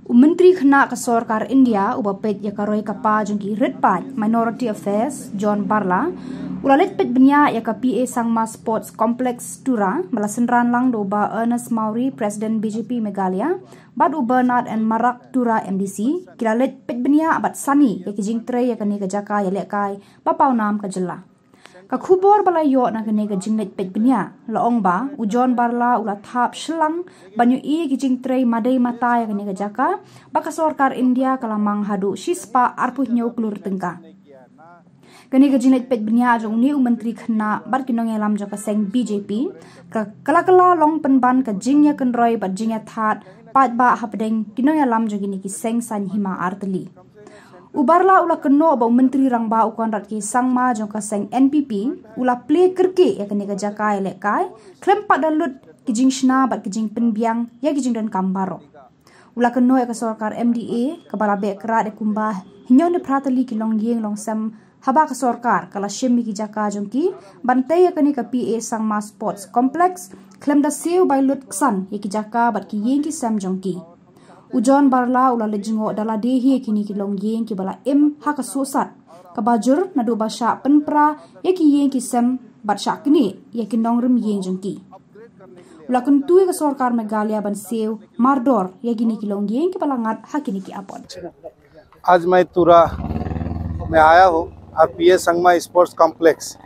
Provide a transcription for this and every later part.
Menteri Khana ke Sarkar India ubapet yakaroi kapa jengki Redpat Minority Affairs John Barla ulalet pet benya yaka PA Sangma Sports Complex Tura malasenran lang doba Ernest Maury President BJP Meghalaya bad Bernard and Marak Tura MDC kilalet pet benya abat sani yakijing tre yakani kajaka yalekai papau nam kajela Kakubor balayo na kanega jinglet pet benya laong ba ujon barla ula thap shlang banyu i kijing trei madai mata ya kanega jaka baka Sarkar India kalamang hadu shispa arpuh nyau klur tengka kanega jinglet pet benya jong ni Menteri Khana bar kinong elam jaka seng BJP kala long penban ka jingya kenroi bat jingya that pat ba hapdeng kinong elam jong ni ki seng san hima arteli Ubarla ula keno bau menteri rangba ukon rat ki sangma jong ka seng NPP ula play kerke ya kene ka jakai lekai klem padalut kijing shna bat kijing penbiang ya kijing dan kambaro ula keno ya ka Sarkar MDA ka balabe kra de kumba hinyo ne pratali ki long yeng long sam haba ka Sarkar kala shemi ki jaka jong ki bantai ya kene ka PA Sangma Sports Complex klem da seu by lut ksan ya ki jaka bat ki yeng ki sam jong ki Ujon barla ula lejingo dala dehi kini ki long yeng ki bala haka susat kabajur nadu basha penpra yaki yeng ki sem bat sha kini yaki nong rim yeng jengki ula kentu ka Sarkar Meghalaya ban sew mardor yaki ni ki long yeng ki bala ngat hakini ki apon आज मैं तुरा में आया हूँ और PA Sangma sports complex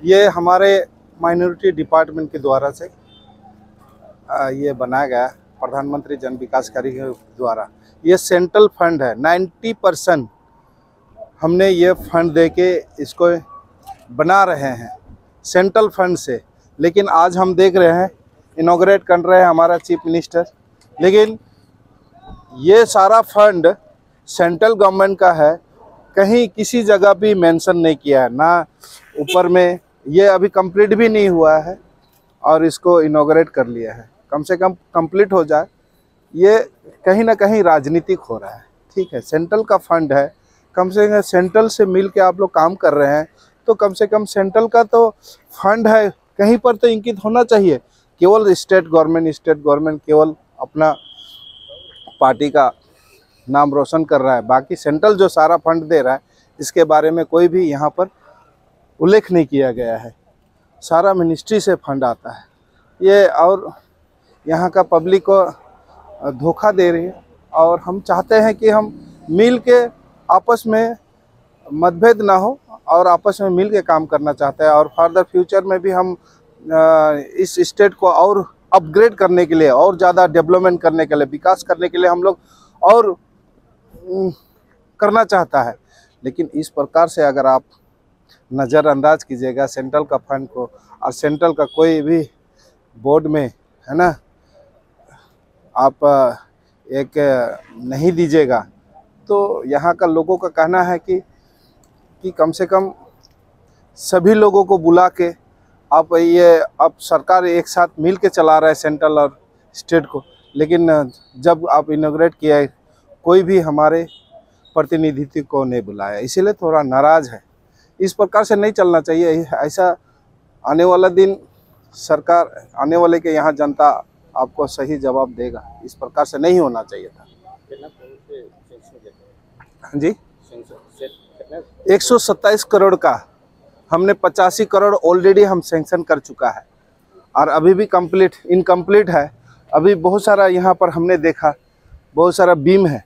ये हमारे minority department के द्वारा से ये बनाया गया प्रधानमंत्री जन विकास कार्य के द्वारा। ये सेंट्रल फंड है 90% हमने ये फंड दे के इसको बना रहे हैं सेंट्रल फंड से। लेकिन आज हम देख रहे हैं इनॉग्रेट कर रहे हैं हमारा चीफ मिनिस्टर, लेकिन ये सारा फंड सेंट्रल गवर्नमेंट का है, कहीं किसी जगह भी मेंशन नहीं किया है ना ऊपर में। ये अभी कंप्लीट भी नहीं हुआ है और इसको इनॉग्रेट कर लिया है। कम से कम कंप्लीट हो जाए। ये कहीं ना कहीं राजनीतिक हो रहा है। ठीक है, सेंट्रल का फंड है, कम से कम सेंट्रल से मिल के आप लोग काम कर रहे हैं तो कम से कम सेंट्रल का तो फंड है, कहीं पर तो इंकित होना चाहिए। केवल स्टेट गवर्नमेंट केवल अपना पार्टी का नाम रोशन कर रहा है, बाकी सेंट्रल जो सारा फंड दे रहा है इसके बारे में कोई भी यहाँ पर उल्लेख नहीं किया गया है। सारा मिनिस्ट्री से फंड आता है ये, और यहाँ का पब्लिक को धोखा दे रही है। और हम चाहते हैं कि हम मिल के आपस में मतभेद ना हो और आपस में मिल के काम करना चाहते हैं। और फर्दर फ्यूचर में भी हम इस स्टेट को और अपग्रेड करने के लिए, और ज़्यादा डेवलपमेंट करने के लिए, विकास करने के लिए हम लोग और करना चाहता है। लेकिन इस प्रकार से अगर आप नज़रअंदाज कीजिएगा सेंट्रल का फंड को और सेंट्रल का कोई भी बोर्ड में है ना आप एक नहीं दीजिएगा, तो यहाँ का लोगों का कहना है कि कम से कम सभी लोगों को बुला के आप ये अब सरकार एक साथ मिल के चला रहा है सेंट्रल और स्टेट को। लेकिन जब आप इनॉग्रेट किया कोई भी हमारे प्रतिनिधित्व को नहीं बुलाया, इसीलिए थोड़ा नाराज़ है। इस प्रकार से नहीं चलना चाहिए। ऐसा आने वाला दिन सरकार, आने वाले के यहाँ जनता आपको सही जवाब देगा। इस प्रकार से नहीं होना चाहिए था। हाँ जी, 127 करोड़ का हमने 85 करोड़ ऑलरेडी हम सैंक्शन कर चुका है और अभी भी इनकम्प्लीट है। अभी बहुत सारा यहाँ पर हमने देखा बहुत सारा बीम है,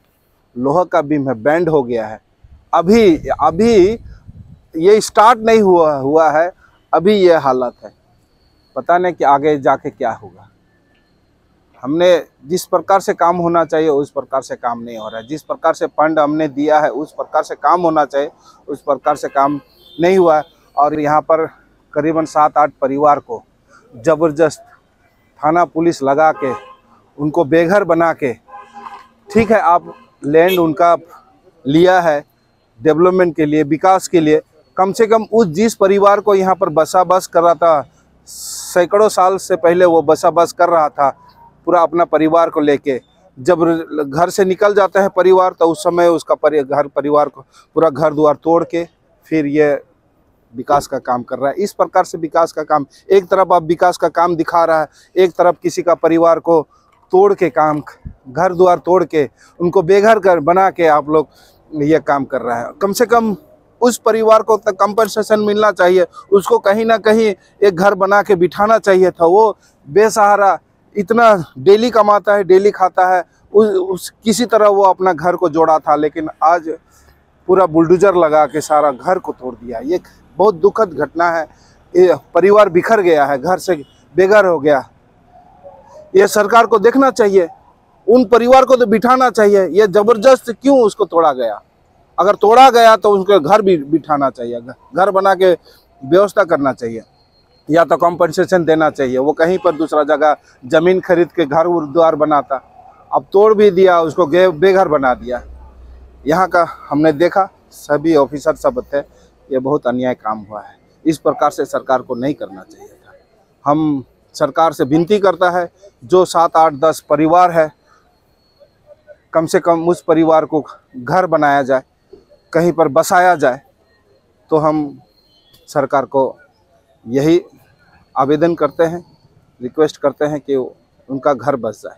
लोहा का बीम है, बैंड हो गया है। अभी ये स्टार्ट नहीं हुआ है, अभी ये हालत है। पता नहीं कि आगे जाके क्या होगा। हमने जिस प्रकार से काम होना चाहिए उस प्रकार से काम नहीं हो रहा है। जिस प्रकार से फंड हमने दिया है उस प्रकार से काम होना चाहिए, उस प्रकार से काम नहीं हुआ है। और यहाँ पर करीबन 7-8 परिवार को ज़बरदस्त थाना पुलिस लगा के उनको बेघर बना के, ठीक है आप लैंड उनका लिया है डेवलपमेंट के लिए, विकास के लिए, कम से कम उस जिस परिवार को यहाँ पर बसा बस कर रहा था, सैकड़ों साल से पहले वो बसा बस कर रहा था पूरा अपना परिवार को लेके, जब घर से निकल जाता है परिवार तो उस समय उसका परिवार को पूरा घर द्वार तोड़ के फिर ये विकास का काम कर रहा है। इस प्रकार से विकास का काम, एक तरफ आप विकास का काम दिखा रहा है, एक तरफ किसी का परिवार को तोड़ के काम, घर द्वार तोड़ के उनको बेघर कर बना के आप लोग ये काम कर रहे हैं। कम से कम उस परिवार को तक कंपनसेशन मिलना चाहिए, उसको कहीं ना कहीं एक घर बना के बिठाना चाहिए था। वो बेसहारा इतना डेली कमाता है, डेली खाता है, उस किसी तरह वो अपना घर को जोड़ा था, लेकिन आज पूरा बुलडोजर लगा के सारा घर को तोड़ दिया। ये बहुत दुखद घटना है। ये परिवार बिखर गया है, घर से बेघर हो गया। ये सरकार को देखना चाहिए, उन परिवार को तो बिठाना चाहिए। ये जबरदस्त क्यों उसको तोड़ा गया? अगर तोड़ा गया तो उसके घर भी बिठाना चाहिए, घर बना के व्यवस्था करना चाहिए, या तो कॉम्पनसेशन देना चाहिए। वो कहीं पर दूसरा जगह ज़मीन खरीद के घर द्वार बनाता, अब तोड़ भी दिया, उसको बेघर बना दिया। यहाँ का हमने देखा, सभी ऑफिसर सब थे, ये बहुत अन्याय काम हुआ है। इस प्रकार से सरकार को नहीं करना चाहिए था। हम सरकार से विनती करता है, जो 7, 8, 10 परिवार है, कम से कम उस परिवार को घर बनाया जाए, कहीं पर बसाया जाए। तो हम सरकार को यही आवेदन करते हैं, रिक्वेस्ट करते हैं कि उनका घर बस जाए।